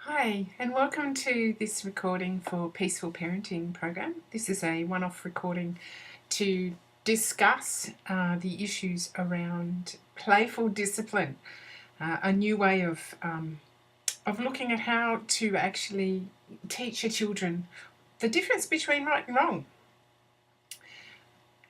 Hi, and welcome to this recording for Peaceful Parenting program. This is a one-off recording to discuss the issues around playful discipline, a new way of looking at how to actually teach your children the difference between right and wrong.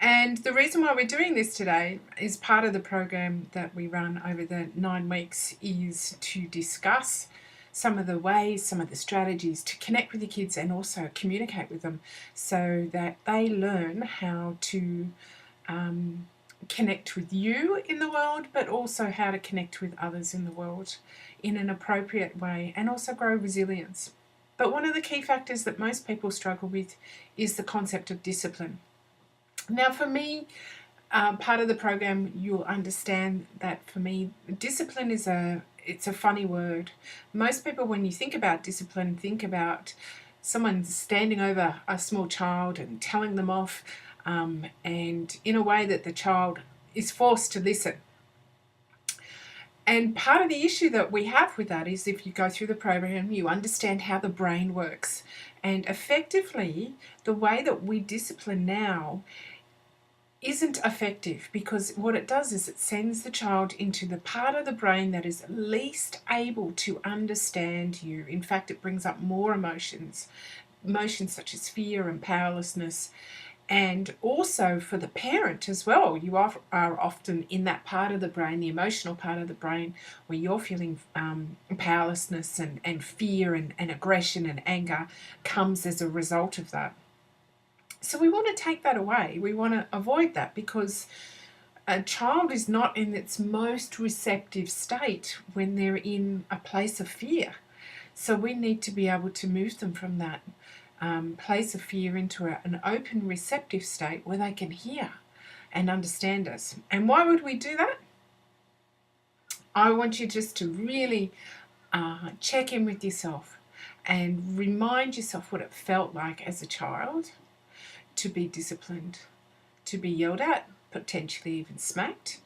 And the reason why we're doing this today is part of the program that we run over the 9 weeks is to discuss some of the ways, some of the strategies to connect with your kids and also communicate with them so that they learn how to connect with you in the world, but also how to connect with others in the world in an appropriate way and also grow resilience. But one of the key factors that most people struggle with is the concept of discipline. Now, for me, part of the program, you'll understand that for me, discipline it's a funny word. Most people, when you think about discipline, think about someone standing over a small child and telling them off, and in a way that the child is forced to listen. And part of the issue that we have with that is if you go through the program, you understand how the brain works. And effectively, the way that we discipline now isn't effective because what it does is it sends the child into the part of the brain that is least able to understand you. In fact, it brings up more emotions such as fear and powerlessness. And also for the parent as well, you are often in that part of the brain, the emotional part of the brain, where you're feeling powerlessness and fear and aggression and anger comes as a result of that. So we want to take that away. We want to avoid that because a child is not in its most receptive state when they're in a place of fear. So we need to be able to move them from that place of fear into an open receptive state where they can hear and understand us. And why would we do that? I want you just to really check in with yourself and remind yourself what it felt like as a child to be disciplined, to be yelled at, potentially even smacked,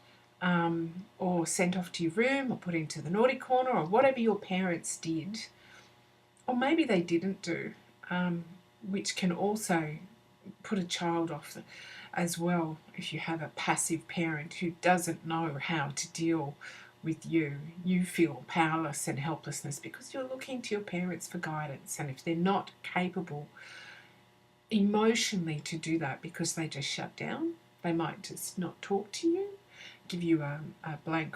or sent off to your room or put into the naughty corner or whatever your parents did, or maybe they didn't do, which can also put a child off as well if you have a passive parent who doesn't know how to deal with you. You feel powerless and helplessness because you're looking to your parents for guidance, and if they're not capable emotionally to do that because they just shut down, they might just not talk to you, give you a blank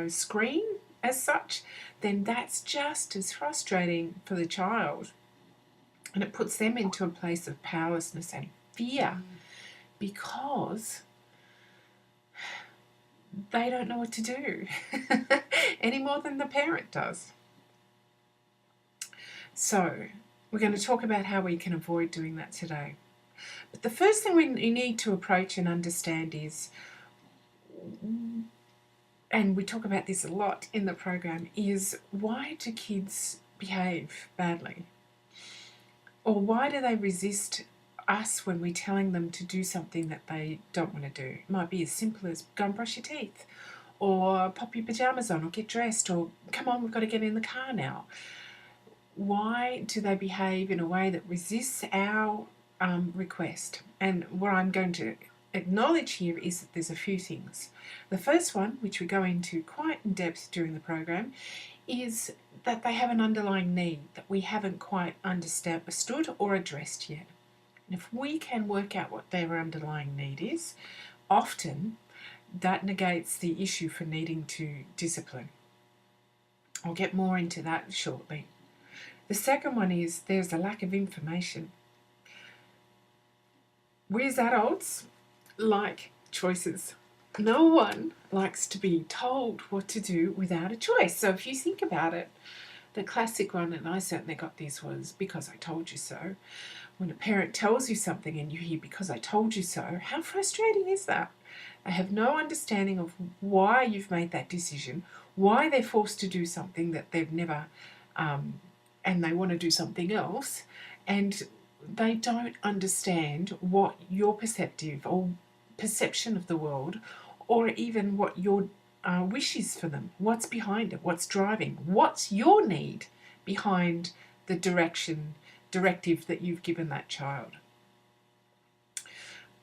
screen as such, then that's just as frustrating for the child, and it puts them into a place of powerlessness and fear because they don't know what to do any more than the parent does. So we're going to talk about how we can avoid doing that today. But the first thing we need to approach and understand is, and we talk about this a lot in the program, is why do kids behave badly? Or why do they resist us when we're telling them to do something that they don't want to do? It might be as simple as go and brush your teeth, or pop your pajamas on, or get dressed, or come on, we've got to get in the car now. Why do they behave in a way that resists our request? And what I'm going to acknowledge here is that there's a few things. The first one, which we go into quite in depth during the program, is that they have an underlying need that we haven't quite understood or addressed yet. And if we can work out what their underlying need is, often that negates the issue for needing to discipline. I'll get more into that shortly. The second one is there's a lack of information. We as adults like choices. No one likes to be told what to do without a choice. So if you think about it, the classic one, and I certainly got this, was because I told you so. When a parent tells you something and you hear because I told you so, how frustrating is that? They have no understanding of why you've made that decision, why they're forced to do something that they've never and they want to do something else, and they don't understand what your perception of the world, or even what your wishes for them. What's behind it? What's driving? What's your need behind the directive that you've given that child?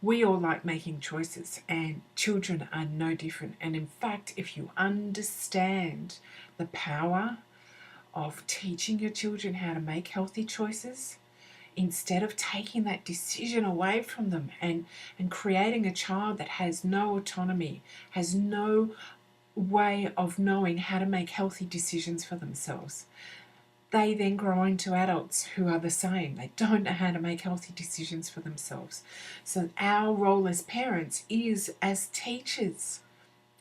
We all like making choices, and children are no different. And in fact, if you understand the power of teaching your children how to make healthy choices, instead of taking that decision away from them and creating a child that has no autonomy, has no way of knowing how to make healthy decisions for themselves, they then grow into adults who are the same. They don't know how to make healthy decisions for themselves. So our role as parents is as teachers,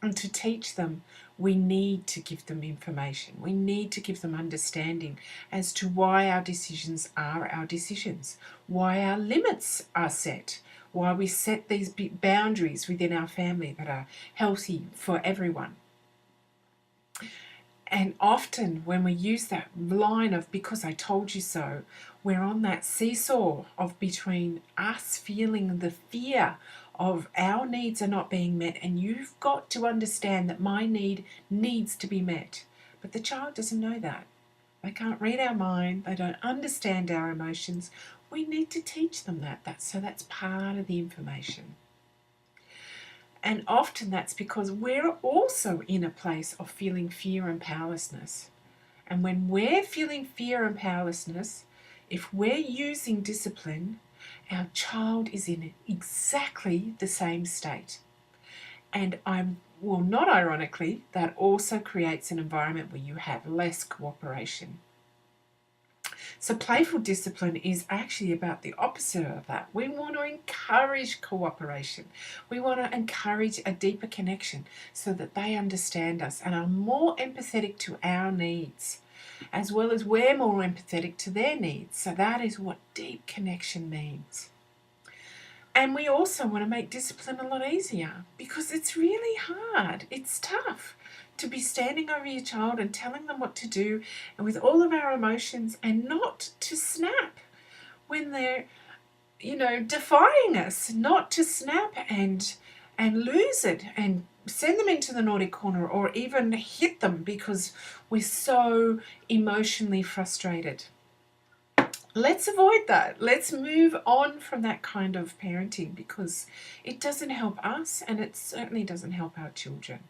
and to teach them, we need to give them information. We need to give them understanding as to why our decisions are our decisions, why our limits are set, why we set these boundaries within our family that are healthy for everyone. And often when we use that line of because I told you so, we're on that seesaw of between us feeling the fear of our needs are not being met, and you've got to understand that my need needs to be met. But the child doesn't know that. They can't read our mind. They don't understand our emotions. We need to teach them that. So that's part of the information. And often that's because we're also in a place of feeling fear and powerlessness. And when we're feeling fear and powerlessness, if we're using discipline, our child is in exactly the same state. And not ironically, that also creates an environment where you have less cooperation. So playful discipline is actually about the opposite of that. We want to encourage cooperation. We want to encourage a deeper connection so that they understand us and are more empathetic to our needs, as well as we're more empathetic to their needs. So that is what deep connection means. And we also want to make discipline a lot easier because it's really hard. It's tough to be standing over your child and telling them what to do and with all of our emotions, and not to snap when they're, defying us, not to snap and lose it and send them into the naughty corner or even hit them because we're so emotionally frustrated. Let's avoid that. Let's move on from that kind of parenting because it doesn't help us and it certainly doesn't help our children.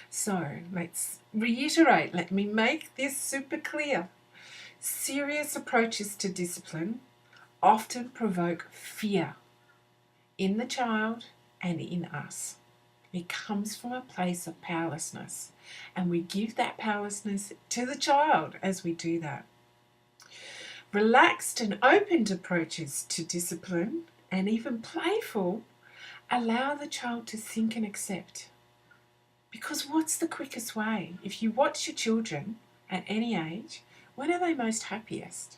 So let's reiterate. Let me make this super clear. Serious approaches to discipline often provoke fear in the child and in us. It comes from a place of powerlessness, and we give that powerlessness to the child as we do that. Relaxed and open approaches to discipline, and even playful, allow the child to think and accept. Because what's the quickest way? If you watch your children at any age, when are they most happiest?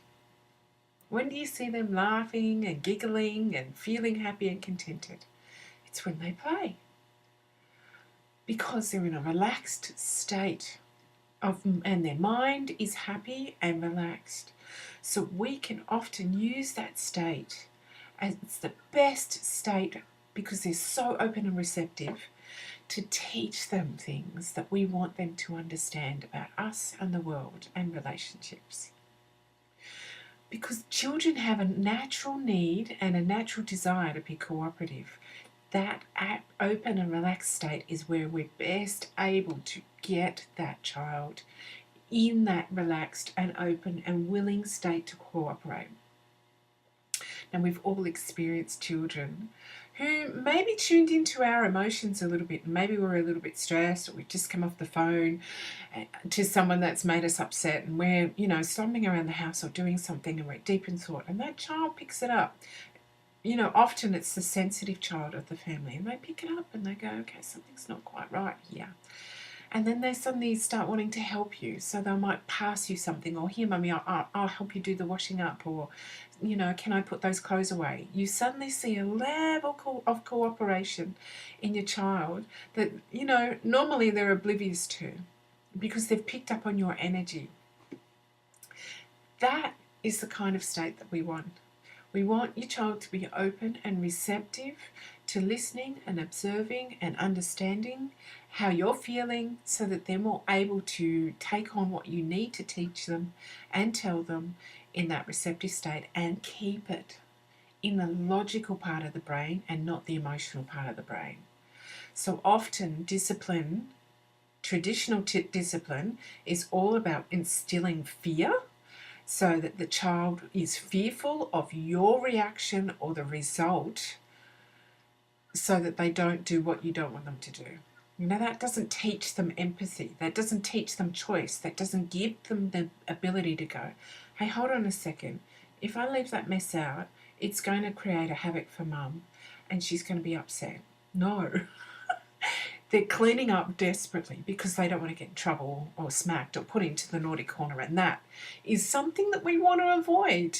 When do you see them laughing and giggling and feeling happy and contented? It's when they play. Because they're in a relaxed state and their mind is happy and relaxed. So we can often use that state as it's the best state because they're so open and receptive to teach them things that we want them to understand about us and the world and relationships. Because children have a natural need and a natural desire to be cooperative. That open and relaxed state is where we're best able to get that child in that relaxed and open and willing state to cooperate. Now, we've all experienced children who maybe tuned into our emotions a little bit. Maybe we're a little bit stressed, or we've just come off the phone to someone that's made us upset, and we're, stomping around the house or doing something, and we're deep in thought, and that child picks it up. Often it's the sensitive child of the family, and they pick it up and they go, okay, something's not quite right here. And then they suddenly start wanting to help you. So they might pass you something, or here, mummy, I'll help you do the washing up, or, can I put those clothes away? You suddenly see a level of cooperation in your child that, normally they're oblivious to because they've picked up on your energy. That is the kind of state that we want. We want your child to be open and receptive to listening and observing and understanding how you're feeling, so that they're more able to take on what you need to teach them and tell them in that receptive state, and keep it in the logical part of the brain and not the emotional part of the brain. So often discipline, traditional discipline, is all about instilling fear so that the child is fearful of your reaction or the result, so that they don't do what you don't want them to do. That doesn't teach them empathy. That doesn't teach them choice. That doesn't give them the ability to go, hey, hold on a second. If I leave that mess out, it's going to create a havoc for mum and she's going to be upset. No. They're cleaning up desperately because they don't want to get in trouble or smacked or put into the naughty corner, and that is something that we want to avoid.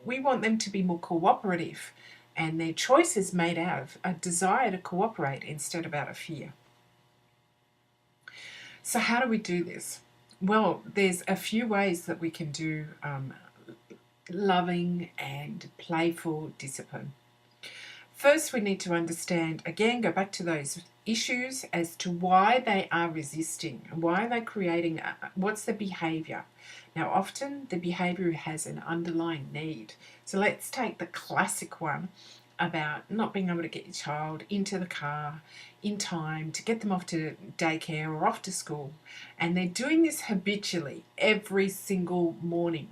We want them to be more cooperative, and their choice is made out of a desire to cooperate instead of out of fear. So how do we do this? Well, there's a few ways that we can do loving and playful discipline. First, we need to understand, again, go back to those issues as to why they are resisting, why they're creating, what's the behaviour. Now, often the behaviour has an underlying need. So let's take the classic one about not being able to get your child into the car in time to get them off to daycare or off to school. And they're doing this habitually every single morning,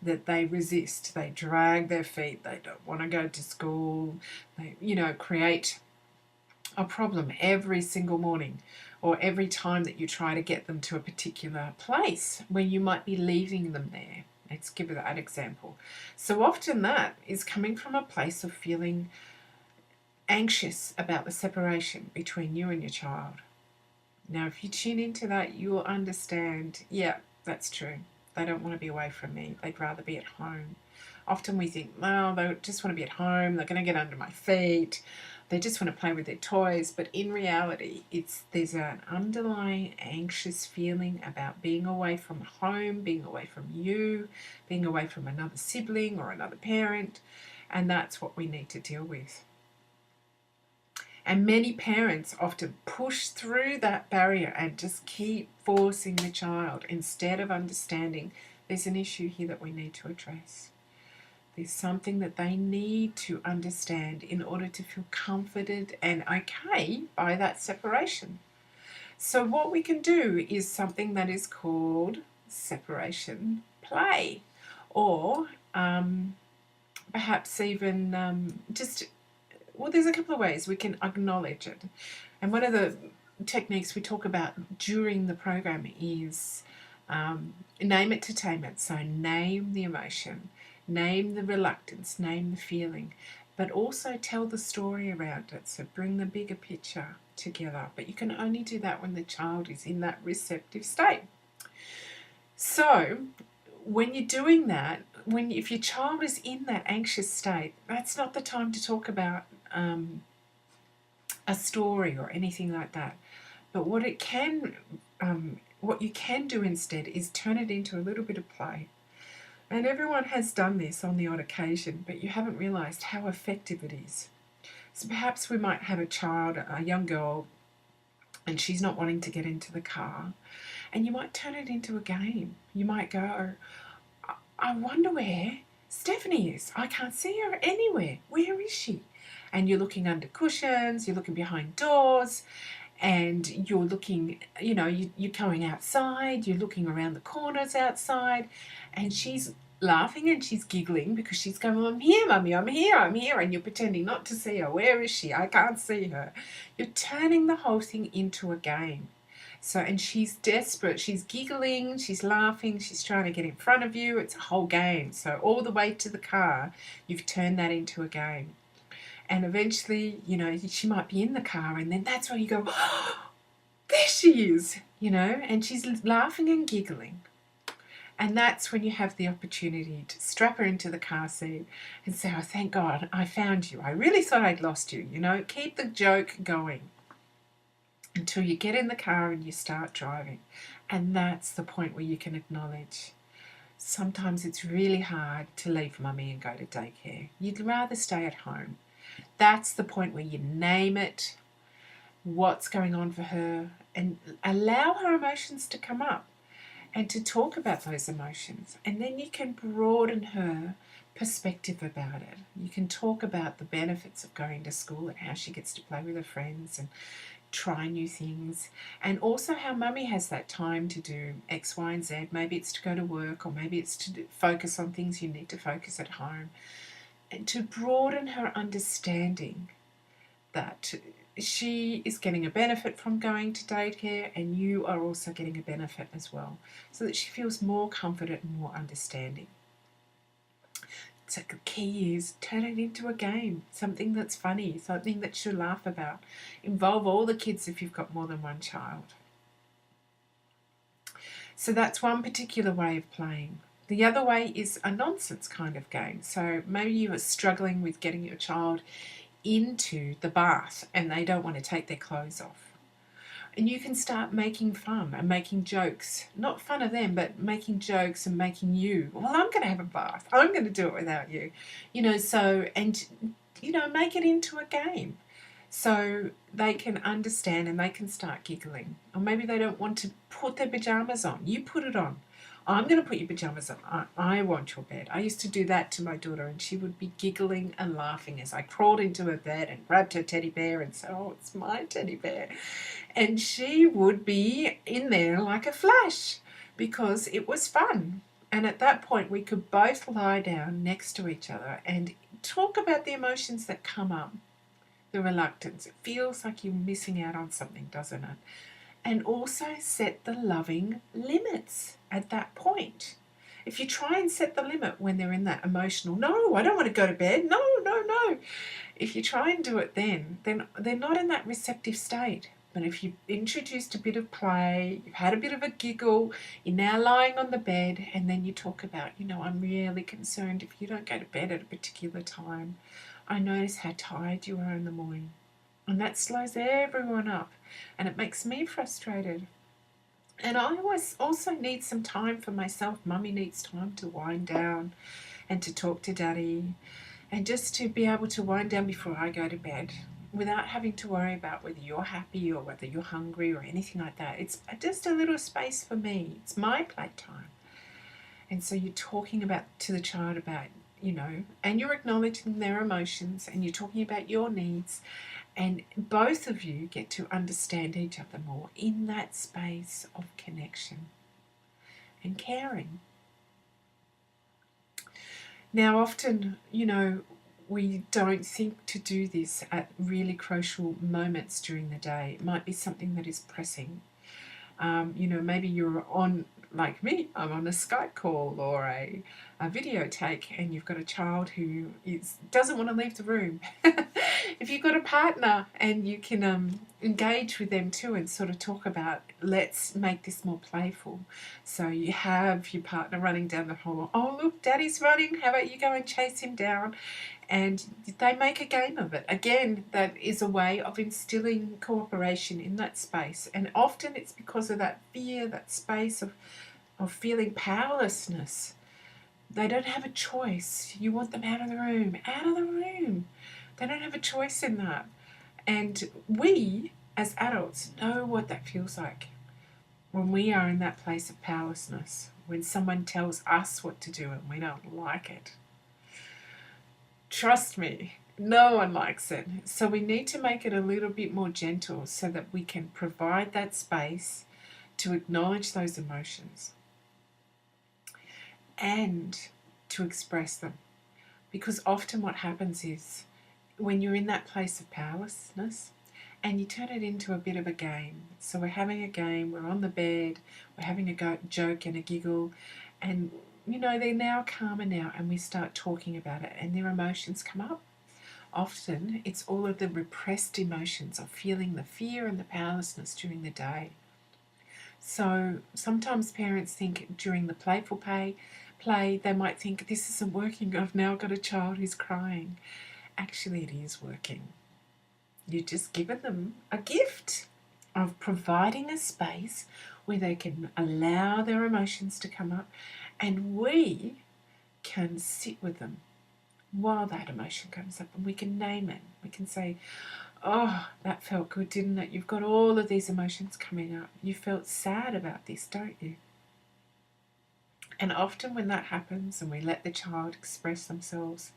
that they resist, they drag their feet, they don't want to go to school, they, create a problem every single morning, or every time that you try to get them to a particular place where you might be leaving them there. Let's give that example. So often that is coming from a place of feeling anxious about the separation between you and your child. Now, if you tune into that, you will understand, yeah, that's true. They don't want to be away from me. They'd rather be at home. Often we think, well, they just want to be at home. They're going to get under my feet. They just want to play with their toys. But in reality, there's an underlying anxious feeling about being away from home, being away from you, being away from another sibling or another parent. And that's what we need to deal with. And many parents often push through that barrier and just keep forcing the child instead of understanding there's an issue here that we need to address. There's something that they need to understand in order to feel comforted and okay by that separation. So what we can do is something that is called separation play, or perhaps even there's a couple of ways we can acknowledge it. And one of the techniques we talk about during the program is name it to tame it. So name the emotion, name the reluctance, name the feeling, but also tell the story around it. So bring the bigger picture together. But you can only do that when the child is in that receptive state. So when you're doing that, if your child is in that anxious state, that's not the time to talk about a story or anything like that. But what you can do instead is turn it into a little bit of play. And everyone has done this on the odd occasion, but you haven't realised how effective it is. So perhaps we might have a young girl, and she's not wanting to get into the car, and you might turn it into a game. You might go, I wonder where Stephanie is. I can't see her anywhere. Where is she? And you're looking under cushions, you're looking behind doors, and you're looking, you're going outside, you're looking around the corners outside, and she's laughing and she's giggling because she's going, I'm here, Mummy, I'm here, and you're pretending not to see her. Where is she? I can't see her. You're turning the whole thing into a game. So, and she's desperate, she's giggling, she's laughing, she's trying to get in front of you. It's a whole game. So all the way to the car, you've turned that into a game. And eventually, she might be in the car, and then that's where you go, oh, there she is, and she's laughing and giggling. And that's when you have the opportunity to strap her into the car seat and say, oh, thank God, I found you. I really thought I'd lost you, Keep the joke going until you get in the car and you start driving. And that's the point where you can acknowledge, sometimes it's really hard to leave Mummy and go to daycare. You'd rather stay at home. That's the point where you name it, what's going on for her, and allow her emotions to come up and to talk about those emotions. And then you can broaden her perspective about it. You can talk about the benefits of going to school and how she gets to play with her friends and try new things, and also how mummy has that time to do X, Y, and Z. Maybe it's to go to work, or maybe it's to focus on things you need to focus at home, and to broaden her understanding that she is getting a benefit from going to daycare, and you are also getting a benefit as well, so that she feels more confident and more understanding. So the key is turn it into a game, something that's funny, something that she'll laugh about. Involve all the kids if you've got more than one child. So that's one particular way of playing. The other way is a nonsense kind of game. So maybe you are struggling with getting your child into the bath and they don't want to take their clothes off. And you can start making fun and making jokes. Not fun of them, but making jokes and making you, well, I'm going to have a bath. I'm going to do it without you. Make it into a game. So they can understand and they can start giggling. Or maybe they don't want to put their pajamas on. You put it on. I'm going to put your pajamas on. I want your bed. I used to do that to my daughter, and she would be giggling and laughing as I crawled into her bed and grabbed her teddy bear and said, oh, it's my teddy bear. And she would be in there like a flash because it was fun. And at that point, we could both lie down next to each other and talk about the emotions that come up. The reluctance. It feels like you're missing out on something, doesn't it? And also set the loving limits at that point. If you try and set the limit when they're in that emotional, no, I don't want to go to bed, no. If you try and do it then they're not in that receptive state. But if you've introduced a bit of play, you've had a bit of a giggle, you're now lying on the bed, and then you talk about, I'm really concerned if you don't go to bed at a particular time. I notice how tired you are in the morning. And that slows everyone up, and it makes me frustrated. And I always also need some time for myself. Mummy needs time to wind down and to talk to Daddy, and just to be able to wind down before I go to bed without having to worry about whether you're happy or whether you're hungry or anything like that. It's just a little space for me. It's my playtime. And so you're talking to the child about, and you're acknowledging their emotions, and you're talking about your needs, and both of you get to understand each other more in that space of connection and caring. Now, often, we don't think to do this at really crucial moments during the day. It might be something that is pressing. Maybe you're on, like me, I'm on a Skype call or a video take, and you've got a child who doesn't want to leave the room. If you've got a partner and you can engage with them too and sort of talk about, let's make this more playful. So you have your partner running down the hall. Oh, look, Daddy's running. How about you go and chase him down? And they make a game of it. Again, that is a way of instilling cooperation in that space. And often it's because of that fear, that space of feeling powerlessness. They don't have a choice. You want them out of the room. Out of the room. They don't have a choice in that. And we, as adults, know what that feels like when we are in that place of powerlessness, when someone tells us what to do and we don't like it. Trust me, no one likes it. So we need to make it a little bit more gentle so that we can provide that space to acknowledge those emotions and to express them. Because often what happens is when you're in that place of powerlessness and you turn it into a bit of a game. So we're having a game, we're on the bed, we're having a joke and a giggle, and they're now calmer now, and we start talking about it and their emotions come up. Often it's all of the repressed emotions of feeling the fear and the powerlessness during the day. So sometimes parents think during the playful play, they might think, this isn't working, I've now got a child who's crying. Actually, it is working. You've just given them a gift of providing a space where they can allow their emotions to come up, and we can sit with them while that emotion comes up, and we can name it. We can say, Oh, that felt good, didn't it? You've got all of these emotions coming up. You felt sad about this, don't you? And often when that happens and we let the child express themselves,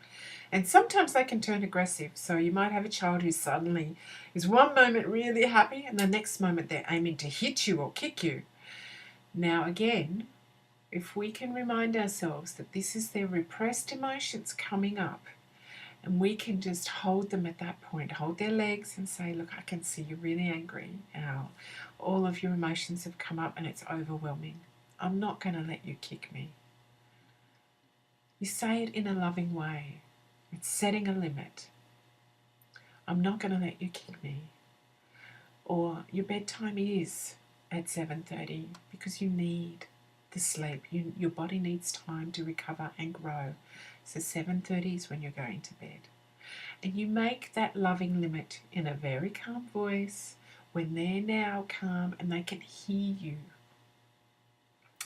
and sometimes they can turn aggressive. So you might have a child who suddenly is one moment really happy and the next moment they're aiming to hit you or kick you. Now again, if we can remind ourselves that this is their repressed emotions coming up, and we can just hold them at that point, hold their legs and say, look, I can see you're really angry now. All of your emotions have come up and it's overwhelming. I'm not going to let you kick me. You say it in a loving way. It's setting a limit. I'm not going to let you kick me. Or your bedtime is at 7:30 because you need the sleep. Your body needs time to recover and grow. So 7:30 is when you're going to bed. And you make that loving limit in a very calm voice when they're now calm and they can hear you.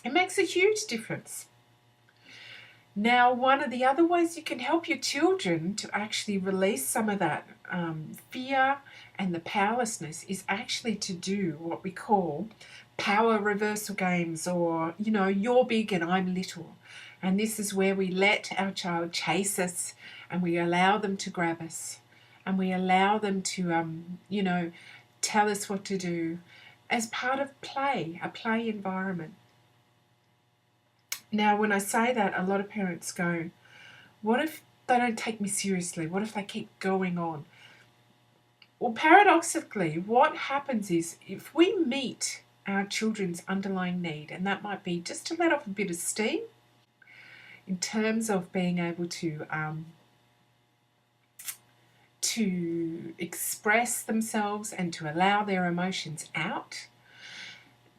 It makes a huge difference. Now, one of the other ways you can help your children to actually release some of that fear and the powerlessness is actually to do what we call power reversal games, or, you're big and I'm little. And this is where we let our child chase us and we allow them to grab us and we allow them to, tell us what to do as part of play, a play environment. Now, when I say that, a lot of parents go, what if they don't take me seriously? What if they keep going on? Well, paradoxically, what happens is if we meet our children's underlying need, and that might be just to let off a bit of steam in terms of being able to express themselves and to allow their emotions out.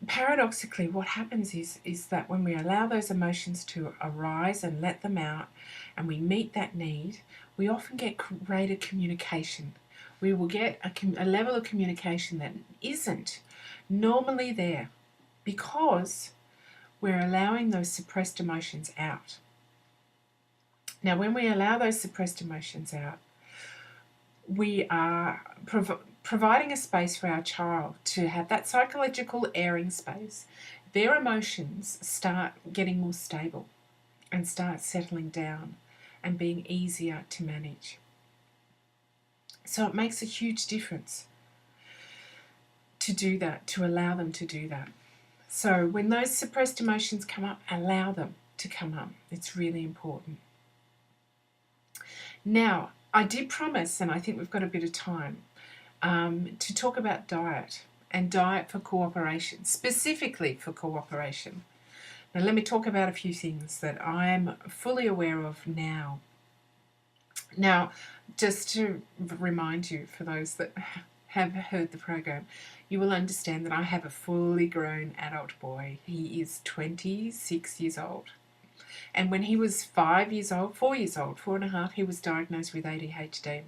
Paradoxically, what happens is that when we allow those emotions to arise and let them out and we meet that need, we often get greater communication. We will get a level of communication that isn't normally there because we're allowing those suppressed emotions out. Now, when we allow those suppressed emotions out, we are providing a space for our child to have that psychological airing space. Their emotions start getting more stable and start settling down and being easier to manage. So it makes a huge difference to do that, to allow them to do that. So when those suppressed emotions come up, allow them to come up. It's really important. Now, I did promise, and I think we've got a bit of time, to talk about diet and diet for cooperation, specifically for cooperation. Now, let me talk about a few things that I'm fully aware of now. Now, just to remind you, for those that have heard the program, you will understand that I have a fully grown adult boy. He is 26 years old. And when he was 4 years old, 4.5, he was diagnosed with ADHD.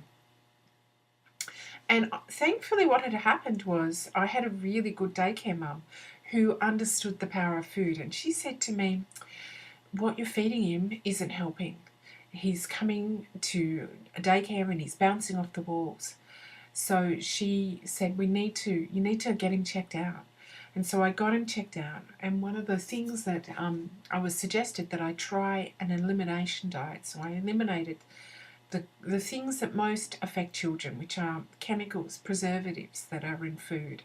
And thankfully what had happened was I had a really good daycare mum who understood the power of food. And she said to me, what you're feeding him isn't helping. He's coming to a daycare and he's bouncing off the walls. So she said, you need to get him checked out. And so I got him checked out. And one of the things that I was suggested that I try an elimination diet. So I eliminated the things that most affect children, which are chemicals, preservatives that are in food,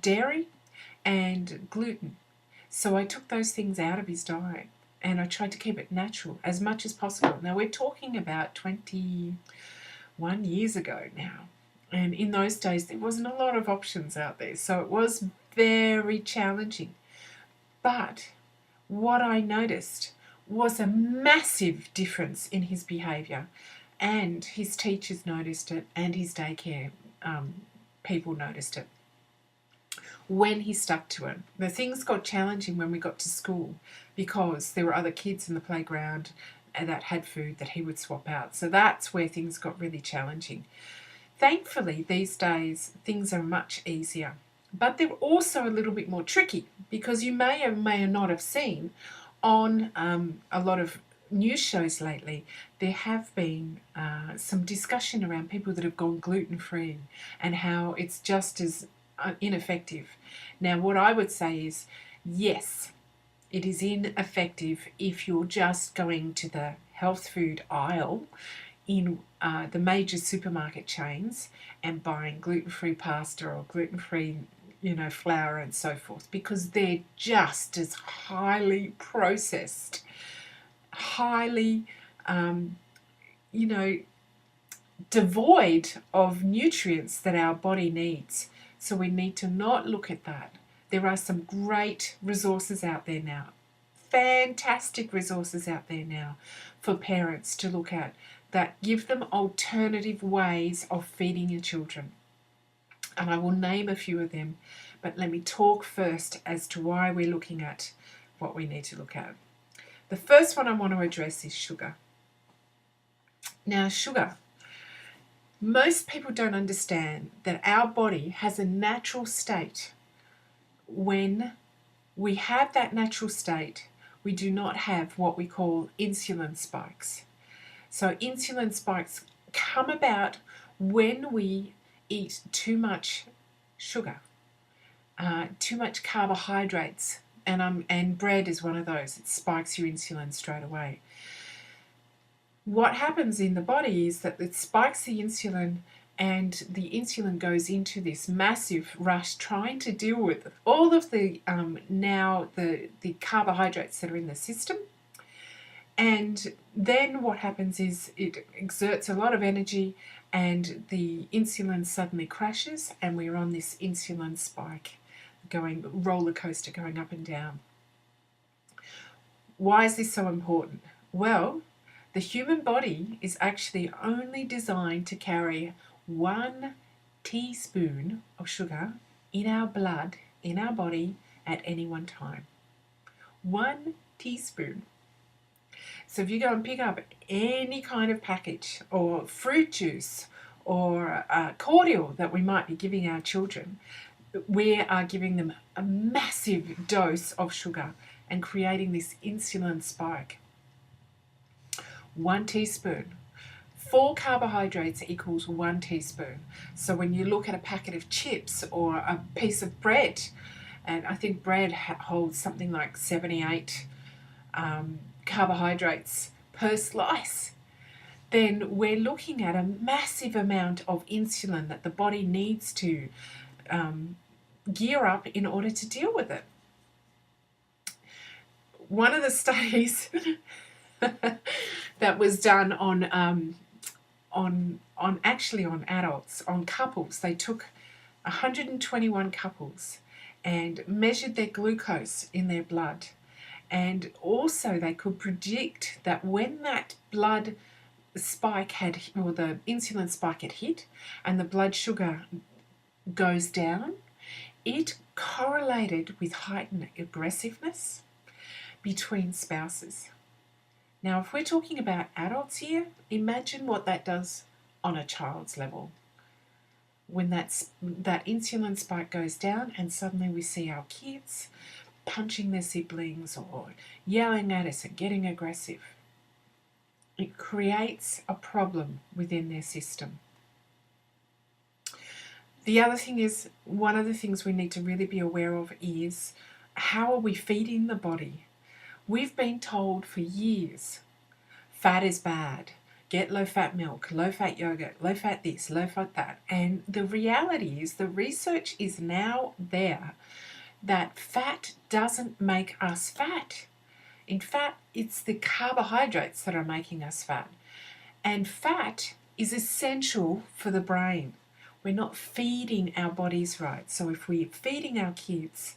dairy and gluten. So I took those things out of his diet and I tried to keep it natural as much as possible. Now we're talking about 21 years ago now. And in those days, there wasn't a lot of options out there. So it was very challenging. But what I noticed was a massive difference in his behaviour. And his teachers noticed it, and his daycare people noticed it when he stuck to it. The things got challenging when we got to school because there were other kids in the playground that had food that he would swap out. So that's where things got really challenging. Thankfully, these days, things are much easier. But they're also a little bit more tricky because you may or may not have seen on a lot of news shows lately, there have been some discussion around people that have gone gluten-free and how it's just as ineffective. Now, what I would say is, yes, it is ineffective if you're just going to the health food aisle in the major supermarket chains and buying gluten-free pasta or gluten-free, flour and so forth, because they're just as highly processed, highly, you know, devoid of nutrients that our body needs. So we need to not look at that. There are some great resources out there now, fantastic resources out there now for parents to look at that give them alternative ways of feeding your children. And I will name a few of them, but let me talk first as to why we're looking at what we need to look at. The first one I want to address is sugar. Now, sugar. Most people don't understand that our body has a natural state. When we have that natural state, we do not have what we call insulin spikes. So insulin spikes come about when we eat too much sugar, too much carbohydrates, and bread is one of those. It spikes your insulin straight away. What happens in the body is that it spikes the insulin, and the insulin goes into this massive rush trying to deal with all of the the carbohydrates that are in the system. And then what happens is it exerts a lot of energy and the insulin suddenly crashes, and we're on this insulin spike, going roller coaster, going up and down. Why is this so important? Well, the human body is actually only designed to carry 1 teaspoon of sugar in our blood, in our body, at any one time. 1 teaspoon. So if you go and pick up any kind of package or fruit juice or cordial that we might be giving our children, we are giving them a massive dose of sugar and creating this insulin spike. 1 teaspoon. 4 carbohydrates equals 1 teaspoon. So when you look at a packet of chips or a piece of bread, and I think bread holds something like 78 carbohydrates per slice, then we're looking at a massive amount of insulin that the body needs to gear up in order to deal with it. One of the studies that was done on adults, on couples, they took 121 couples and measured their glucose in their blood. And also they could predict that when that blood spike or the insulin spike had hit and the blood sugar goes down, it correlated with heightened aggressiveness between spouses. Now, if we're talking about adults here, imagine what that does on a child's level. When that insulin spike goes down and suddenly we see our kids punching their siblings or yelling at us and getting aggressive, it creates a problem within their system. The other thing is, one of the things we need to really be aware of is, how are we feeding the body? We've been told for years, fat is bad, get low-fat milk, low-fat yogurt, low-fat this, low-fat that. And the reality is, the research is now there that fat doesn't make us fat. In fact, it's the carbohydrates that are making us fat. And fat is essential for the brain. We're not feeding our bodies right. So if we're feeding our kids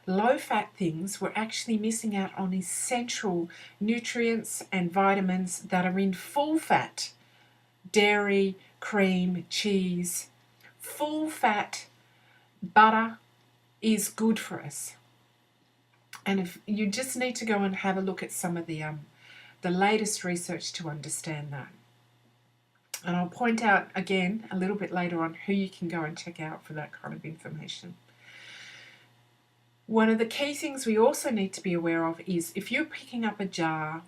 low-fat things, we're actually missing out on essential nutrients and vitamins that are in full fat. Dairy, cream, cheese, full fat, butter is good for us. And if you just need to go and have a look at some of the latest research to understand that. And I'll point out again a little bit later on who you can go and check out for that kind of information. One of the key things we also need to be aware of is, if you're picking up a jar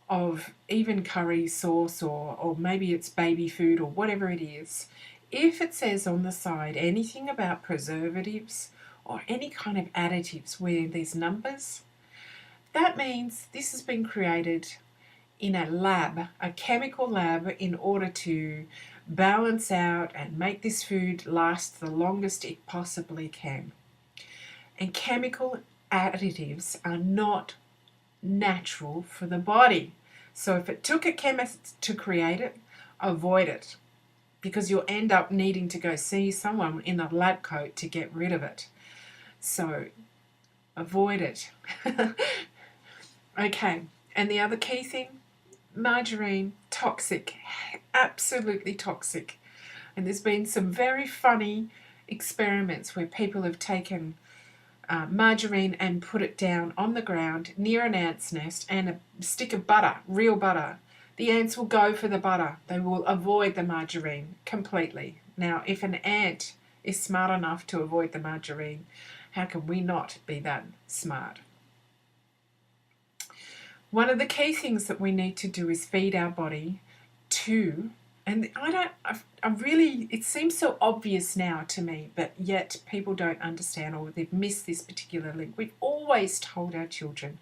of even curry sauce, or maybe it's baby food or whatever it is, if it says on the side anything about preservatives or any kind of additives where there's numbers, that means this has been created in a lab, a chemical lab, in order to balance out and make this food last the longest it possibly can. And chemical additives are not natural for the body. So if it took a chemist to create it, avoid it, because you'll end up needing to go see someone in a lab coat to get rid of it. So avoid it. Okay, and the other key thing, margarine, toxic, absolutely toxic. And there's been some very funny experiments where people have taken margarine and put it down on the ground near an ant's nest, and a stick of butter, real butter. The ants will go for the butter. They will avoid the margarine completely. Now, if an ant is smart enough to avoid the margarine, how can we not be that smart? One of the key things that we need to do is feed our body to, and I really, it seems so obvious now to me, but yet people don't understand, or they've missed this particular link. We've always told our children,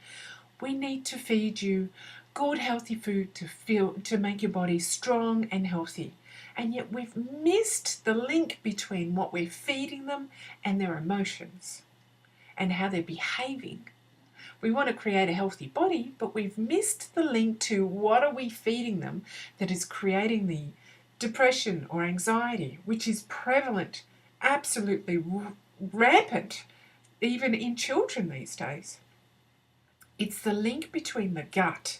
we need to feed you good, healthy food to make your body strong and healthy. And yet we've missed the link between what we're feeding them and their emotions and how they're behaving. We want to create a healthy body, but we've missed the link to what are we feeding them that is creating the depression or anxiety, which is prevalent, absolutely rampant, even in children these days. It's the link between the gut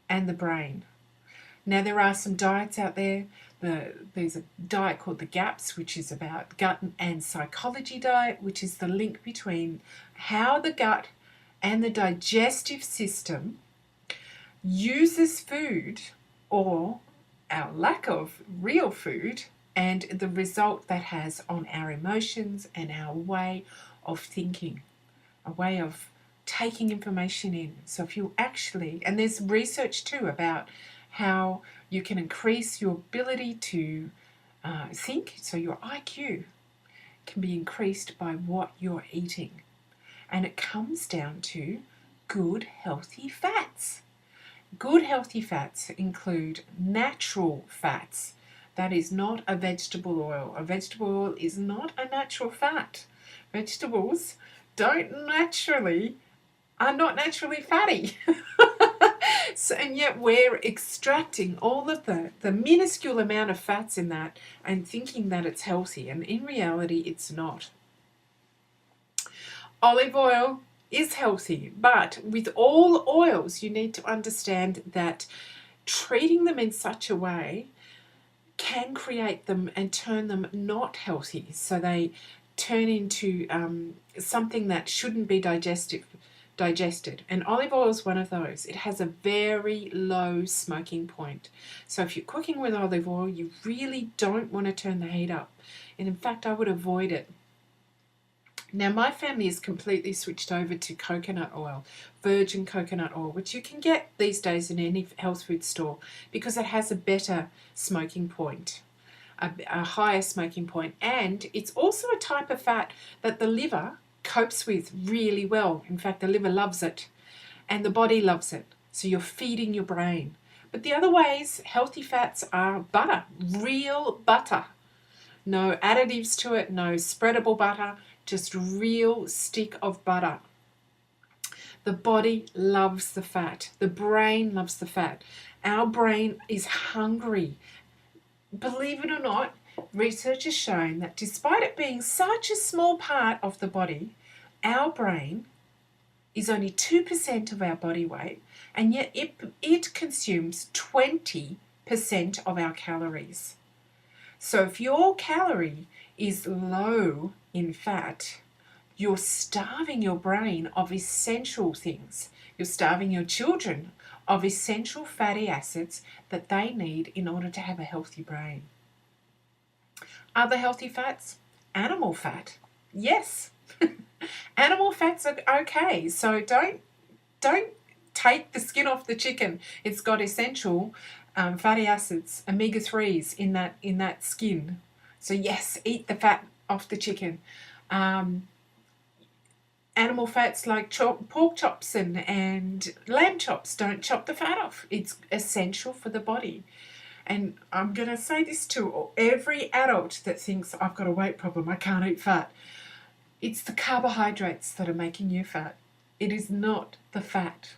and the brain. Now, there are some diets out there. There's a diet called the GAPS, which is about gut and psychology diet, which is the link between how the gut and the digestive system uses food, or our lack of real food, and the result that has on our emotions and our way of thinking, a way of taking information in. So if you actually, and there's research too about how you can increase your ability to think, so your IQ can be increased by what you're eating. And it comes down to good, healthy fats. Good, healthy fats include natural fats. That is not a vegetable oil. A vegetable oil is not a natural fat. Vegetables are not naturally fatty. So, and yet we're extracting all of the minuscule amount of fats in that and thinking that it's healthy. And in reality, it's not. Olive oil is healthy, but with all oils, you need to understand that treating them in such a way can create them and turn them not healthy. So they turn into something that shouldn't be digested. And olive oil is one of those. It has a very low smoking point. So if you're cooking with olive oil, you really don't want to turn the heat up. And in fact, I would avoid it. Now, my family is completely switched over to coconut oil, virgin coconut oil, which you can get these days in any health food store because it has a better smoking point, a higher smoking point, and it's also a type of fat that the liver copes with really well. In fact, the liver loves it and the body loves it. So you're feeding your brain. But the other ways, healthy fats are butter, real butter. No additives to it, no spreadable butter, just real stick of butter. The body loves the fat. The brain loves the fat. Our brain is hungry. Believe it or not, research has shown that despite it being such a small part of the body, our brain is only 2% of our body weight, and yet it consumes 20% of our calories. So if your calorie is low in fat, you're starving your brain of essential things. You're starving your children of essential fatty acids that they need in order to have a healthy brain. Other healthy fats? Animal fat. Yes. Animal fats are okay. So don't take the skin off the chicken. It's got essential fatty acids, omega-3s in that skin. So yes, eat the fat off the chicken. Animal fats like pork chops and lamb chops, don't chop the fat off. It's essential for the body. And I'm going to say this to every adult that thinks, I've got a weight problem, I can't eat fat. It's the carbohydrates that are making you fat. It is not the fat.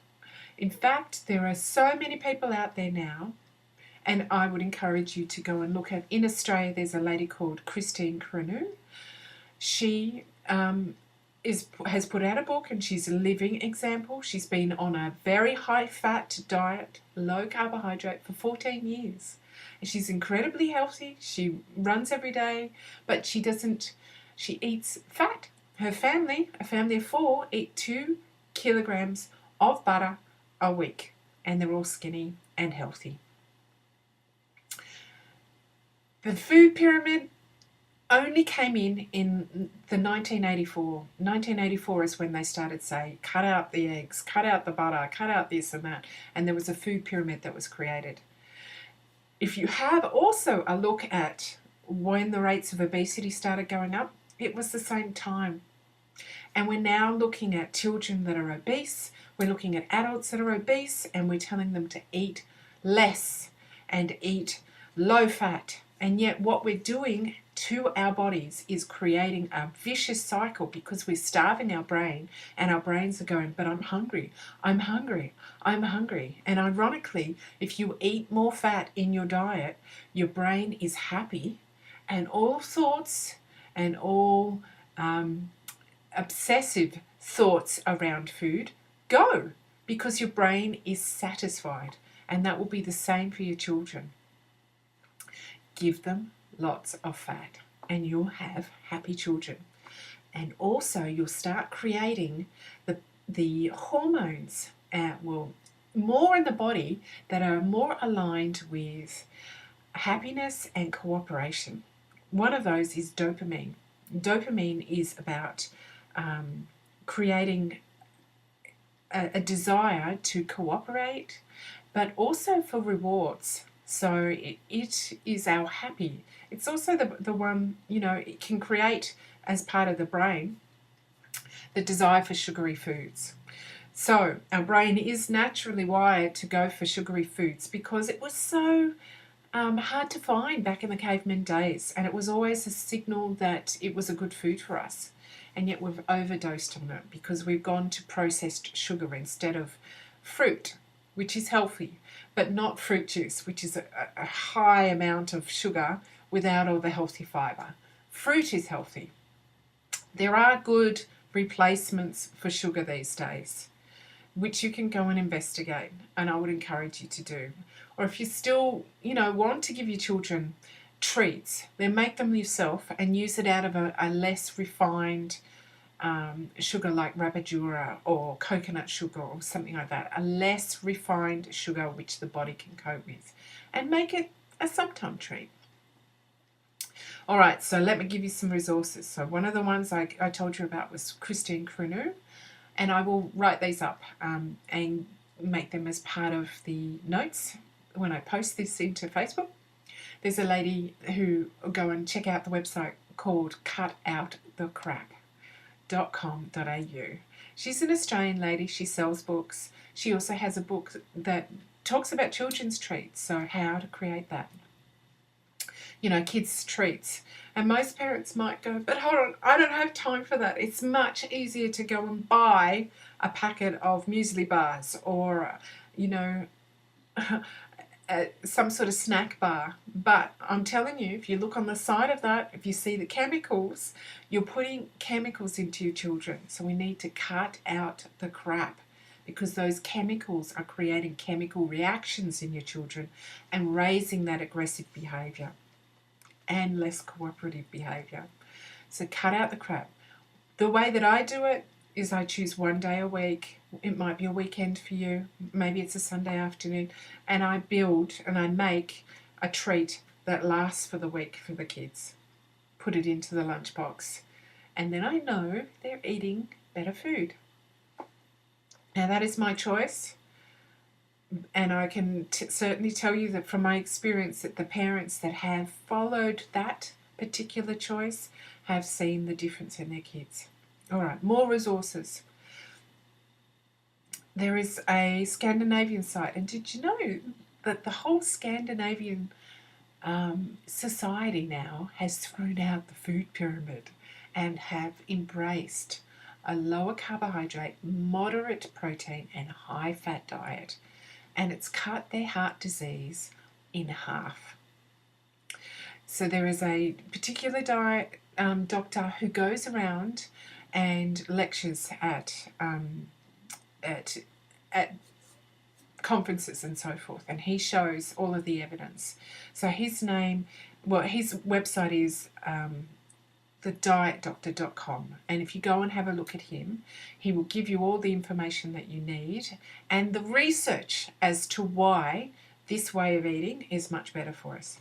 In fact, there are so many people out there now, and I would encourage you to go and look at, in Australia, there's a lady called Christine Crennou. She has put out a book, and she's a living example. She's been on a very high-fat diet, low carbohydrate, for 14 years. And she's incredibly healthy. She runs every day, but she eats fat. Her family, a family of 4, eat 2 kilograms of butter a week, and they're all skinny and healthy. The food pyramid only came in the 1984. 1984 is when they started saying, cut out the eggs, cut out the butter, cut out this and that, and there was a food pyramid that was created. If you have also a look at when the rates of obesity started going up, it was the same time. And we're now looking at children that are obese, we're looking at adults that are obese, and we're telling them to eat less and eat low fat. And yet what we're doing to our bodies is creating a vicious cycle, because we're starving our brain, and our brains are going, but I'm hungry, I'm hungry, I'm hungry. And ironically, if you eat more fat in your diet, your brain is happy, and all thoughts and all obsessive thoughts around food go, because your brain is satisfied. And that will be the same for your children. Give them lots of fat and you'll have happy children. And also you'll start creating the hormones, more in the body that are more aligned with happiness and cooperation. One of those is dopamine. Dopamine is about creating a desire to cooperate, but also for rewards. So it is our happy. It's also the one, it can create, as part of the brain, the desire for sugary foods. So our brain is naturally wired to go for sugary foods because it was so hard to find back in the caveman days, and it was always a signal that it was a good food for us. And yet we've overdosed on it because we've gone to processed sugar instead of fruit, which is healthy, but not fruit juice, which is a high amount of sugar without all the healthy fibre. Fruit is healthy. There are good replacements for sugar these days, which you can go and investigate, and I would encourage you to do. Or if you still, want to give your children treats, then make them yourself and use it out of a less refined sugar like Rabadura or coconut sugar or something like that. A less refined sugar which the body can cope with, and make it a sometime treat. All right, so let me give you some resources. So one of the ones I told you about was Christine Crennou, and I will write these up and make them as part of the notes when I post this into Facebook. There's a lady who, go and check out the website called cutoutthecrap.com.au. She's an Australian lady. She sells books. She also has a book that talks about children's treats, so how to create that. Kids' treats. And most parents might go, but hold on, I don't have time for that. It's much easier to go and buy a packet of muesli bars or, some sort of snack bar. But I'm telling you, if you look on the side of that, if you see the chemicals, you're putting chemicals into your children. So we need to cut out the crap, because those chemicals are creating chemical reactions in your children and raising that aggressive behaviour and less cooperative behaviour. So cut out the crap. The way that I do it is I choose one day a week. It might be a weekend for you. Maybe it's a Sunday afternoon. And I build and I make a treat that lasts for the week for the kids. Put it into the lunchbox. And then I know they're eating better food. Now that is my choice. And I can certainly tell you that from my experience that the parents that have followed that particular choice have seen the difference in their kids. All right, more resources. There is a Scandinavian site, and did you know that the whole Scandinavian society now has thrown out the food pyramid and have embraced a lower carbohydrate, moderate protein, and high fat diet, and it's cut their heart disease in half. So there is a particular doctor who goes around and lectures at conferences and so forth, and he shows all of the evidence. So his website is thedietdoctor.com, and if you go and have a look at him, he will give you all the information that you need and the research as to why this way of eating is much better for us.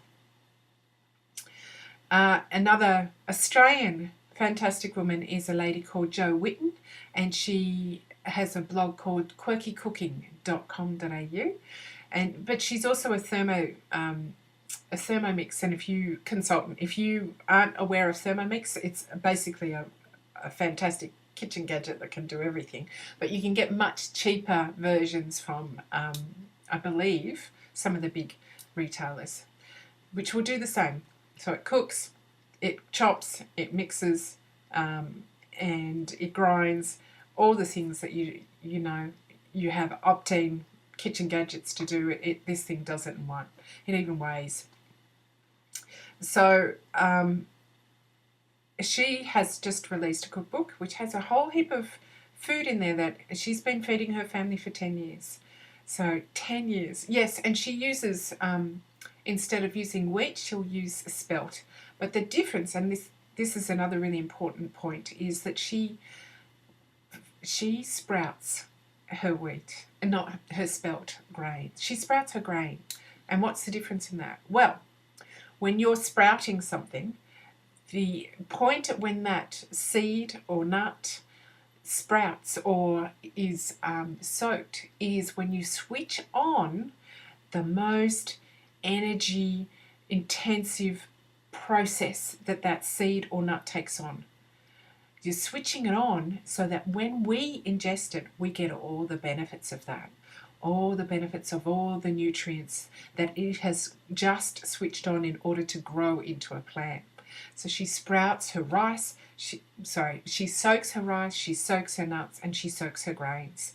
Another Australian fantastic woman is a lady called Jo Whitten, and she has a blog called quirkycooking.com.au, but she's also a Thermomix, and if you aren't aware of Thermomix, it's basically a fantastic kitchen gadget that can do everything, but you can get much cheaper versions from I believe some of the big retailers, which will do the same. So it cooks, it chops, it mixes, and it grinds, all the things that you have Optane kitchen gadgets to do. This thing does it in one. It even weighs. So she has just released a cookbook which has a whole heap of food in there that she's been feeding her family for 10 years. So 10 years, yes, and she uses, instead of using wheat, she'll use spelt. But the difference, and this is another really important point, is that she sprouts her wheat, and not her spelt grain. She sprouts her grain. And what's the difference in that? Well, when you're sprouting something, the point at when that seed or nut sprouts or is soaked is when you switch on the most energy intensive process that seed or nut takes on. You're switching it on so that when we ingest it, we get all the benefits of that, all the benefits of all the nutrients that it has just switched on in order to grow into a plant. So she sprouts her rice, she soaks her rice, she soaks her nuts, and she soaks her grains.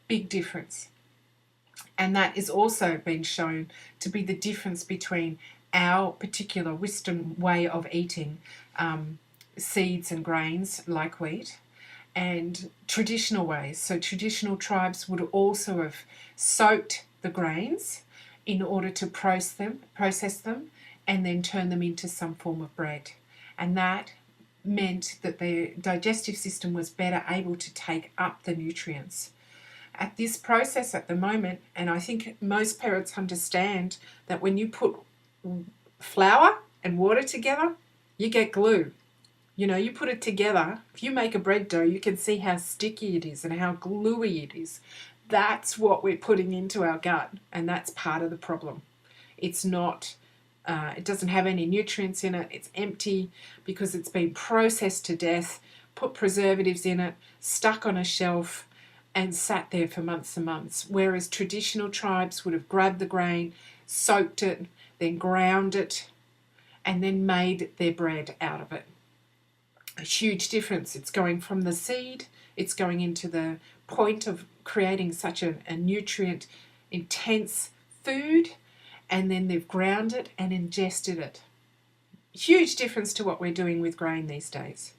Big difference. And that is also been shown to be the difference between our particular Western way of eating seeds and grains like wheat and traditional ways. So traditional tribes would also have soaked the grains in order to process them and then turn them into some form of bread. And that meant that their digestive system was better able to take up the nutrients. At this process at the moment, and I think most parents understand that when you put flour and water together, you get glue. You put it together. If you make a bread dough, you can see how sticky it is and how gluey it is. That's what we're putting into our gut, and that's part of the problem. It's not, it doesn't have any nutrients in it. It's empty because it's been processed to death, put preservatives in it, stuck on a shelf, and sat there for months and months. Whereas traditional tribes would have grabbed the grain, soaked it, then ground it, and then made their bread out of it. A huge difference. It's going from the seed, it's going into the point of creating such a nutrient intense food, and then they've ground it and ingested it. Huge difference to what we're doing with grain these days.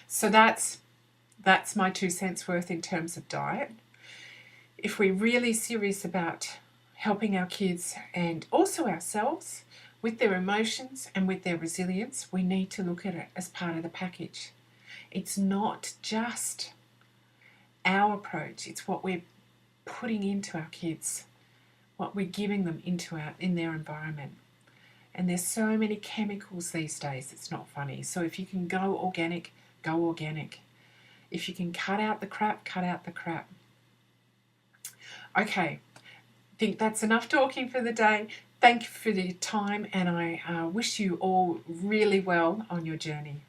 So that's my 2 cents worth in terms of diet. If we're really serious about helping our kids and also ourselves with their emotions and with their resilience, we need to look at it as part of the package. It's not just our approach, it's what we're putting into our kids, what we're giving them in their environment. And there's so many chemicals these days, it's not funny. So if you can go organic, go organic. If you can cut out the crap, cut out the crap. Okay, think that's enough talking for the day. Thank you for your time, and I wish you all really well on your journey.